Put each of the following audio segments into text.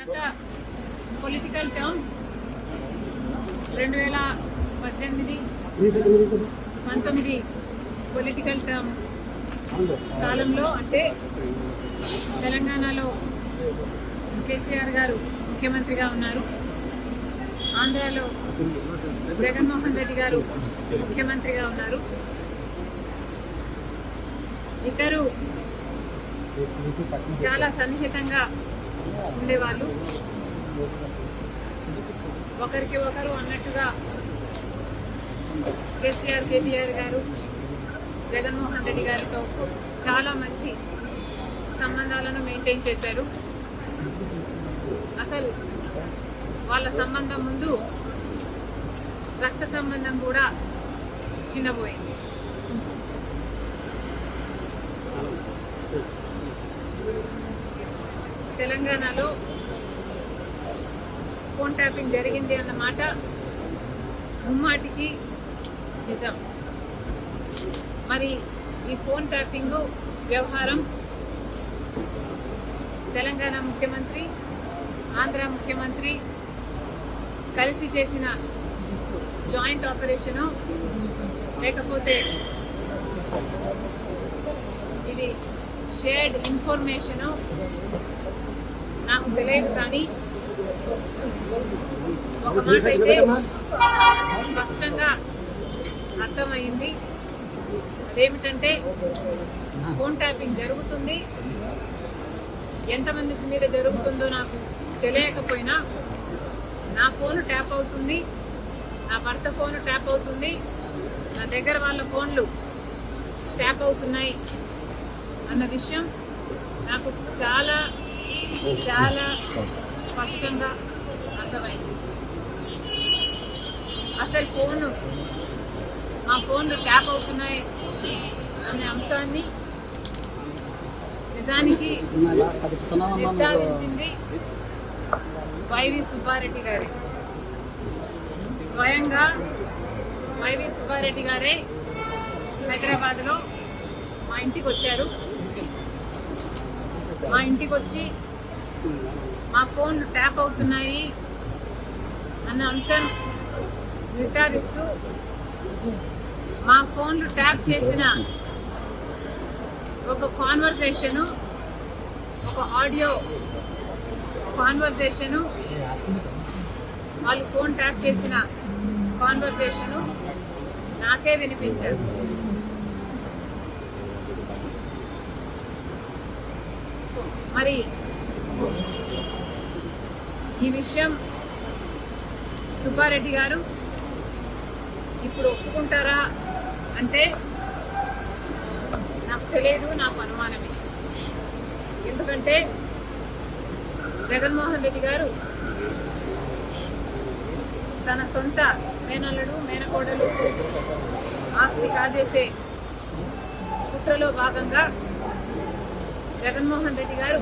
పాత political term 2018-19 political term కాలంలో అంటే తెలంగాణలో కేసీఆర్ గారు ముఖ్యమంత్రిగా ఉన్నారు, ఆంధ్రాలో జగన్మోహన్ రెడ్డి గారు ముఖ్యమంత్రిగా ఉన్నారు. ఇద్దరు చాలా సన్నిహితంగా ఉండేవాళ్ళు, ఒకరికి ఒకరు అన్నట్టుగా కేటీఆర్ గారు జగన్మోహన్ రెడ్డి గారితో చాలా మంచి సంబంధాలను మెయింటైన్ చేశారు. అసలు వాళ్ళ సంబంధం ముందు రక్త సంబంధం కూడా చిన్నపోయింది. తెలంగాణలో ఫోన్ ట్యాపింగ్ జరిగింది అన్నమాట ముమ్మాటికి నిజం. మరి ఈ ఫోన్ ట్యాపింగ్ వ్యవహారం తెలంగాణ ముఖ్యమంత్రి, ఆంధ్ర ముఖ్యమంత్రి కలిసి చేసిన జాయింట్ ఆపరేషను లేకపోతే ఇది షేర్డ్ ఇన్ఫర్మేషను నాకు తెలియదు, కానీ ఒక మాట అయితే స్పష్టంగా అర్థమైంది. అదేమిటంటే ఫోన్ ట్యాపింగ్ జరుగుతుంది, ఎంతమంది మీద జరుగుతుందో నాకు తెలియకపోయినా నా ఫోన్ ట్యాప్ అవుతుంది, నా భర్త ఫోన్ ట్యాప్ అవుతుంది, నా దగ్గర వాళ్ళ ఫోన్లు ట్యాప్ అవుతున్నాయి అన్న విషయం నాకు చాలా చాలా స్పష్టంగా అర్థమైంది. అసలు మా ఫోన్లు ట్యాప్ అవుతున్నాయి అనే అంశాన్ని నిజానికి నిర్ధారించింది వైవి సుబ్బారెడ్డి గారే. స్వయంగా వైవి సుబ్బారెడ్డి గారే హైదరాబాద్లో మా ఇంటికి వచ్చారు. మా ఇంటికి వచ్చి మా ఫోన్లు ట్యాప్ అవుతున్నాయి అన్న అంశం నిర్ధారిస్తూ మా ఫోన్లు ట్యాప్ చేసిన ఒక కాన్వర్సేషను, ఒక ఆడియో కాన్వర్సేషను, వాళ్ళు ఫోన్ ట్యాప్ చేసిన కాన్వర్సేషను నాకే వినిపించారు. మరి ఈ విషయం సుబ్బారెడ్డి గారు ఇప్పుడు ఒప్పుకుంటారా అంటే నాకు తెలియదు, నాకు అనుమానమే. ఎందుకంటే జగన్మోహన్ రెడ్డి గారు తన సొంత మేనల్లుడు మేనకోడలు ఆస్తి కాజేసే కుట్రలో భాగంగా జగన్మోహన్ రెడ్డి గారు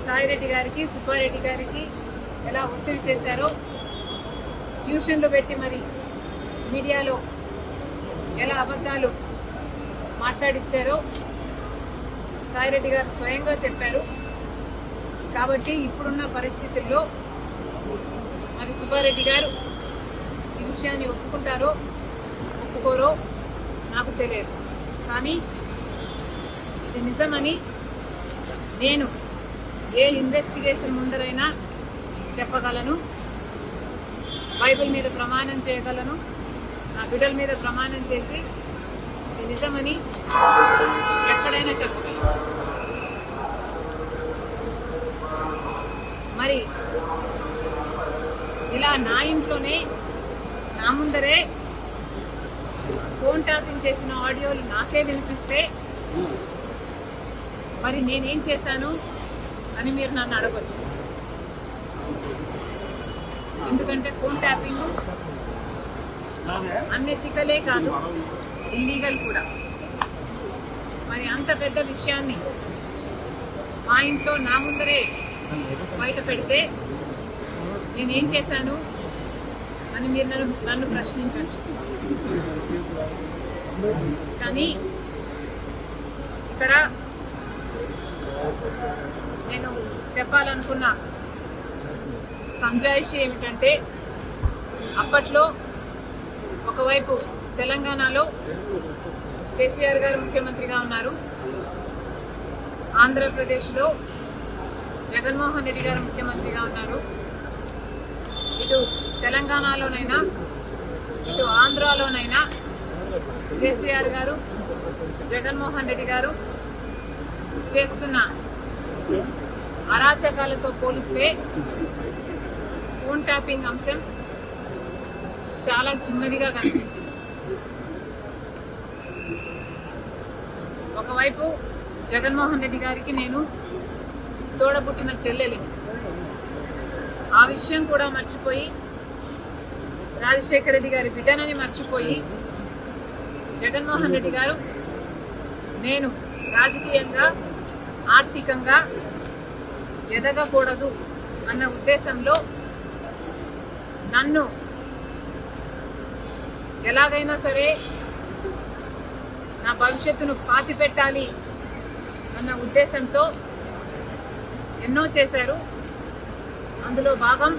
సాయిరెడ్డి గారికి, సుబ్బారెడ్డి గారికి ఎలా ఒత్తిడి చేశారో, ట్యూషన్లు పెట్టి మరి మీడియాలో ఎలా అబద్ధాలు మాట్లాడిచ్చారో సాయిరెడ్డి గారు స్వయంగా చెప్పారు. కాబట్టి ఇప్పుడున్న పరిస్థితుల్లో మరి సుబ్బారెడ్డి గారు ఈ విషయాన్ని ఒప్పుకుంటారో ఒప్పుకోరో నాకు తెలియదు, కానీ ఇది నిజమని నేను ఏ ఇన్వెస్టిగేషన్ ముందరైనా చెప్పగలను, బైబిల్ మీద ప్రమాణం చేయగలను, నా బిడ్డల మీద ప్రమాణం చేసి ఇది నిజమని ఎక్కడైనా చెప్పగలను. మరి ఇలా నా ఇంట్లోనే నా ముందరే ఫోన్ ట్యాపింగ్ చేసిన ఆడియోలు నాకే వినిపిస్తే మరి నేనేం చేశాను అని మీరు నన్ను అడగొచ్చు. ఎందుకంటే ఫోన్ ట్యాపింగ్ అన్ఎథికలే కాదు, ఇల్లీగల్ కూడా. మరి అంత పెద్ద విషయాన్ని మా ఇంట్లో నా ముందరే బయట పెడితే నేనేం చేశాను అని మీరు నన్ను ప్రశ్నించవచ్చు. కానీ ఇక్కడ నేను చెప్పాలనుకున్న సంజాయిషి ఏమిటంటే, అప్పట్లో ఒకవైపు తెలంగాణలో కేసీఆర్ గారు ముఖ్యమంత్రిగా ఉన్నారు, ఆంధ్రప్రదేశ్లో జగన్మోహన్ రెడ్డి గారు ముఖ్యమంత్రిగా ఉన్నారు. ఇటు తెలంగాణలోనైనా ఇటు ఆంధ్రాలోనైనా కేసీఆర్ గారు జగన్మోహన్ రెడ్డి గారు చేస్తున్న అరాచకాలతో పోలిస్తే ఫోన్ ట్యాపింగ్ అంశం చాలా చిన్నదిగా కనిపించింది. ఒకవైపు జగన్మోహన్ రెడ్డి గారికి నేను తోడబుట్టిన చెల్లెలిని, ఆ విషయం కూడా మర్చిపోయి, రాజశేఖర రెడ్డి గారి బిడ్డనని మర్చిపోయి, జగన్మోహన్ రెడ్డి గారు నేను రాజకీయంగా ఆర్థికంగా ఎదగకూడదు అన్న ఉద్దేశంలో నన్ను ఎలాగైనా సరే నా భవిష్యత్తును పాతిపెట్టాలి అన్న ఉద్దేశంతో ఎన్నో చేశారు. అందులో భాగం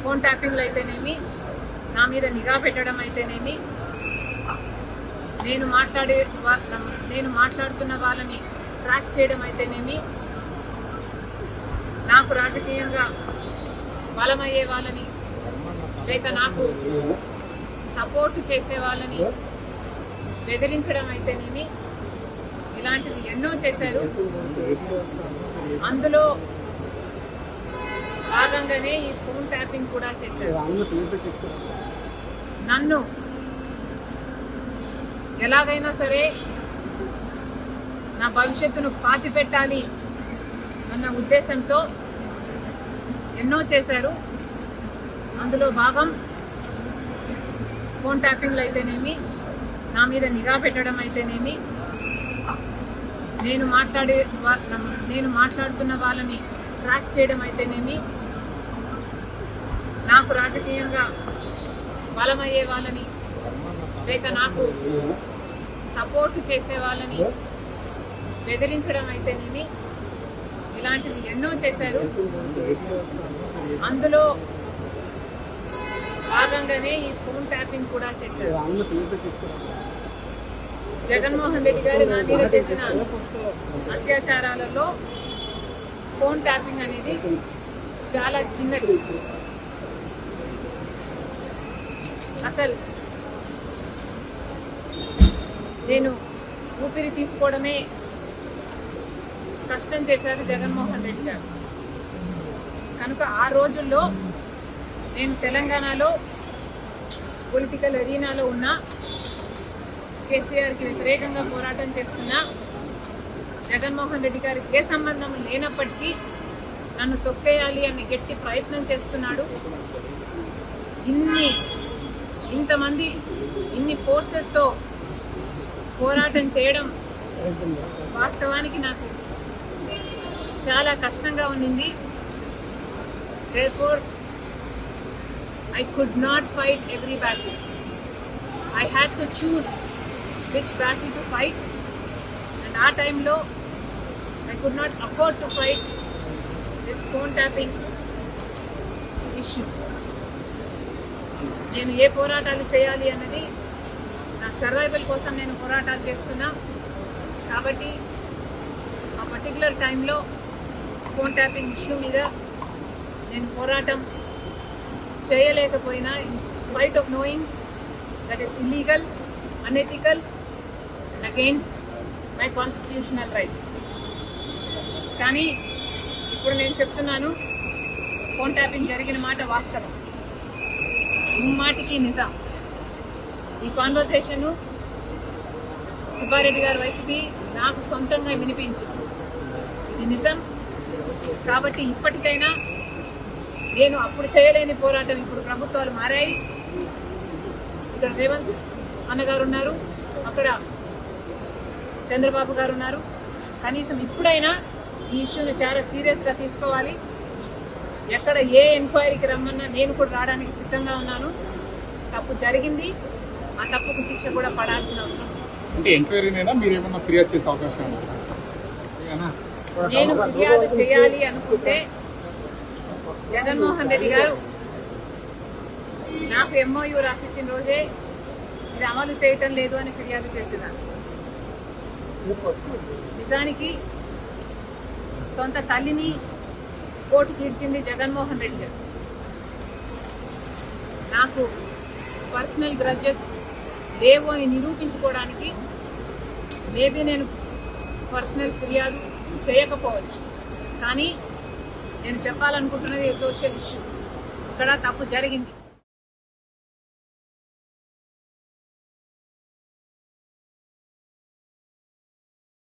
ఫోన్ ట్యాపింగ్లు అయితేనేమి, నా మీద నిఘా పెట్టడం అయితేనేమి, నేను మాట్లాడుతున్న వాళ్ళని ట్రాక్ చేయడం అయితేనేమి, నాకు రాజకీయంగా బలమయ్యే వాళ్ళని లేక నాకు సపోర్ట్ చేసే వాళ్ళని బెదిరించడం అయితేనేమి, ఇలాంటివి ఎన్నో చేశారు. అందులో భాగంగానే ఈ ఫోన్ ట్యాపింగ్ కూడా చేశారు. నన్ను ఎలాగైనా సరే నా భవిష్యత్తును పాతిపెట్టాలి అన్న ఉద్దేశంతో ఎన్నో చేశారు. అందులో భాగం ఫోన్ ట్యాపింగ్లు అయితేనేమి, నా మీద నిఘా పెట్టడం అయితేనేమి, నేను మాట్లాడుతున్న వాళ్ళని ట్రాక్ చేయడం అయితేనేమి, నాకు రాజకీయంగా బలమయ్యే వాళ్ళని లేక నాకు సపోర్ట్ చేసే వాళ్ళని బెదిరించడం అయితేనేమి, ఇలాంటివి ఎన్నో చేశారు. అందులో భాగంగానే ఈ ఫోన్ ట్యాపింగ్ కూడా చేశారు. జగన్మోహన్ రెడ్డి గారు నా మీద చేసిన అత్యాచారాలలో ఫోన్ ట్యాపింగ్ అనేది చాలా చిన్నది. అసలు నేను ఊపిరి తీసుకోవడమే కష్టం చేశారు జగన్మోహన్ రెడ్డి గారు. కనుక ఆ రోజుల్లో నేను తెలంగాణలో పొలిటికల్ అరీనాలో ఉన్న, కేసీఆర్కి వ్యతిరేకంగా పోరాటం చేస్తున్న జగన్మోహన్ రెడ్డి గారికి ఏ సంబంధం లేనప్పటికీ నన్ను తొక్కేయాలి అని గట్టి ప్రయత్నం చేస్తున్నాడు. ఇంతమంది ఇన్ని ఫోర్సెస్తో పోరాటం చేయడం వాస్తవానికి నాకు చాలా కష్టంగా ఉండింది. Therefore, I could not fight every battle. I had to choose which battle to fight, and ఆ టైంలో I could not afford to fight this phone tapping issue. నేను ఏ పోరాటాలు చేయాలి అన్నది నా సర్వైవల్ కోసం నేను పోరాటాలు చేస్తున్నా. కాబట్టి ఆ పర్టికులర్ టైంలో ఫోన్ ట్యాపింగ్ ఇష్యూ మీద నేను పోరాటం చేయలేకపోయినా, in spite of knowing that is illegal, unethical and against my constitutional rights. కానీ ఇప్పుడు నేను చెప్తున్నాను, ఫోన్ ట్యాపింగ్ జరిగిన మాట వాస్తవం, ముమ్మాటికి నిజం. ఈ కాన్వర్సేషన్ సుబ్బారెడ్డి గారి వైసీపీ నాకు సొంతంగా వినిపించింది. ఇది నిజం. కాబట్టి ఇప్పటికైనా నేను అప్పుడు చేయలేని పోరాటం, ఇప్పుడు ప్రభుత్వాలు మారాయి, ఇక్కడ రేవంత్ అన్నగారు ఉన్నారు, అక్కడ చంద్రబాబు గారు ఉన్నారు. కనీసం ఇప్పుడైనా ఈ ఇష్యూని చాలా సీరియస్గా తీసుకోవాలి. ఎక్కడ ఏ ఎంక్వైరీకి రమ్మన్నా నేను కూడా రావడానికి సిద్ధంగా ఉన్నాను. తప్పు జరిగింది, ఆ తప్పుకు శిక్ష కూడా పడాల్సిన అవసరం. అంటే ఎంక్వైరీనైనా మీరు ఏమన్నా ఫిర్యాదు చేసే అవకాశం ఉందా? నేను ఫిర్యాదు చేయాలి అనుకుంటే జగన్మోహన్ రెడ్డి గారు నాకు ఎంఓయూ రాసిచ్చిన రోజే ఇది అమలు చేయటం లేదు అని ఫిర్యాదు చేసేదాన్ని. నిజానికి సొంత తల్లిని కోర్టుకి ఇచ్చింది జగన్మోహన్ రెడ్డి గారు. నాకు పర్సనల్ గ్రడ్జెస్ లేవు అని నిరూపించుకోవడానికి మేబీ నేను పర్సనల్ ఫిర్యాదు చేయకపోవచ్చు, కానీ నేను చెప్పాలనుకుంటున్నది సోషల్ ఇష్యూ. ఇక్కడ తప్పు జరిగింది.